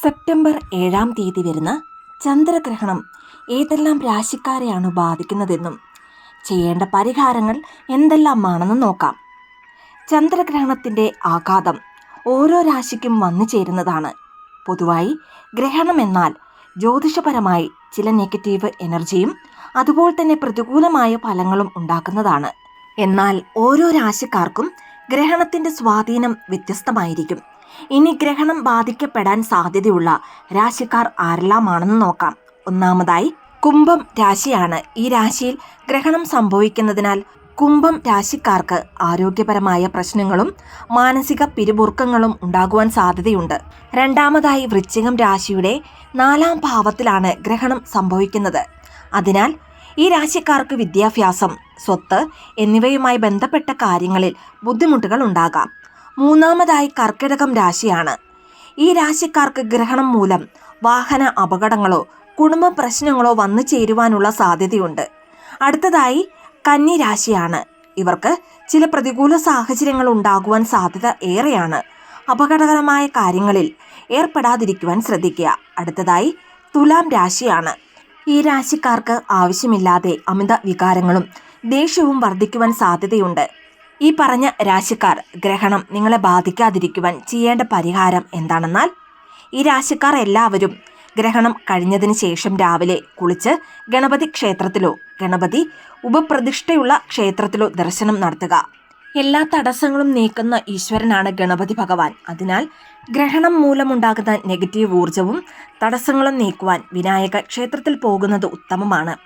September 7-ാം തീയതി വരുന്ന ചന്ദ്രഗ്രഹണം ഏതെല്ലാം രാശിക്കാരെയാണ് ബാധിക്കുന്നതെന്നും ചെയ്യേണ്ട പരിഹാരങ്ങൾ എന്തെല്ലാമാണെന്നും നോക്കാം. ചന്ദ്രഗ്രഹണത്തിൻ്റെ ആഘാതം ഓരോ രാശിക്കും വന്നു ചേരുന്നതാണ്. പൊതുവായി ഗ്രഹണം എന്നാൽ ജ്യോതിഷപരമായി ചില നെഗറ്റീവ് എനർജിയും അതുപോലെ തന്നെ പ്രതികൂലമായ ഫലങ്ങളും ഉണ്ടാക്കുന്നതാണ്. എന്നാൽ ഓരോ രാശിക്കാർക്കും ഗ്രഹണത്തിൻ്റെ സ്വാധീനം വ്യത്യസ്തമായിരിക്കും. ഇനി ഗ്രഹണം ബാധിക്കപ്പെടാൻ സാധ്യതയുള്ള രാശിക്കാർ ആരെല്ലാമാണെന്ന് നോക്കാം. ഒന്നാമതായി കുംഭം രാശിയാണ്. ഈ രാശിയിൽ ഗ്രഹണം സംഭവിക്കുന്നതിനാൽ കുംഭം രാശിക്കാർക്ക് ആരോഗ്യപരമായ പ്രശ്നങ്ങളും മാനസിക പിരിമുറുക്കങ്ങളും ഉണ്ടാകുവാൻ സാധ്യതയുണ്ട്. രണ്ടാമതായി വൃശ്ചികം രാശിയുടെ 4-ാം ഭാവത്തിലാണ് ഗ്രഹണം സംഭവിക്കുന്നത്. അതിനാൽ ഈ രാശിക്കാർക്ക് വിദ്യാഭ്യാസം, സ്വത്ത് എന്നിവയുമായി ബന്ധപ്പെട്ട കാര്യങ്ങളിൽ ബുദ്ധിമുട്ടുകൾ ഉണ്ടാകാം. മൂന്നാമതായി കർക്കിടകം രാശിയാണ്. ഈ രാശിക്കാർക്ക് ഗ്രഹണം മൂലം വാഹന അപകടങ്ങളോ കുടുംബ പ്രശ്നങ്ങളോ വന്നു ചേരുവാനുള്ള സാധ്യതയുണ്ട്. അടുത്തതായി കന്നി രാശിയാണ്. ഇവർക്ക് ചില പ്രതികൂല സാഹചര്യങ്ങൾ ഉണ്ടാകുവാൻ സാധ്യത ഏറെയാണ്. അപകടകരമായ കാര്യങ്ങളിൽ ഏർപ്പെടാതിരിക്കുവാൻ ശ്രദ്ധിക്കുക. അടുത്തതായി തുലാം രാശിയാണ്. ഈ രാശിക്കാർക്ക് ആവശ്യമില്ലാതെ അമിത വികാരങ്ങളും ദേഷ്യവും വർദ്ധിക്കുവാൻ സാധ്യതയുണ്ട്. ഈ പറഞ്ഞ രാശിക്കാർ ഗ്രഹണം നിങ്ങളെ ബാധിക്കാതിരിക്കുവാൻ ചെയ്യേണ്ട പരിഹാരം എന്താണെന്നാൽ, ഈ രാശിക്കാർ എല്ലാവരും ഗ്രഹണം കഴിഞ്ഞതിന് ശേഷം രാവിലെ കുളിച്ച് ഗണപതി ക്ഷേത്രത്തിലോ ഗണപതി ഉപപ്രതിഷ്ഠയുള്ള ക്ഷേത്രത്തിലോ ദർശനം നടത്തുക. എല്ലാ തടസ്സങ്ങളും നീക്കുന്ന ഈശ്വരനാണ് ഗണപതി ഭഗവാൻ. അതിനാൽ ഗ്രഹണം മൂലമുണ്ടാകുന്ന നെഗറ്റീവ് ഊർജവും തടസ്സങ്ങളും നീക്കുവാൻ വിനായക ക്ഷേത്രത്തിൽ പോകുന്നത് ഉത്തമമാണ്.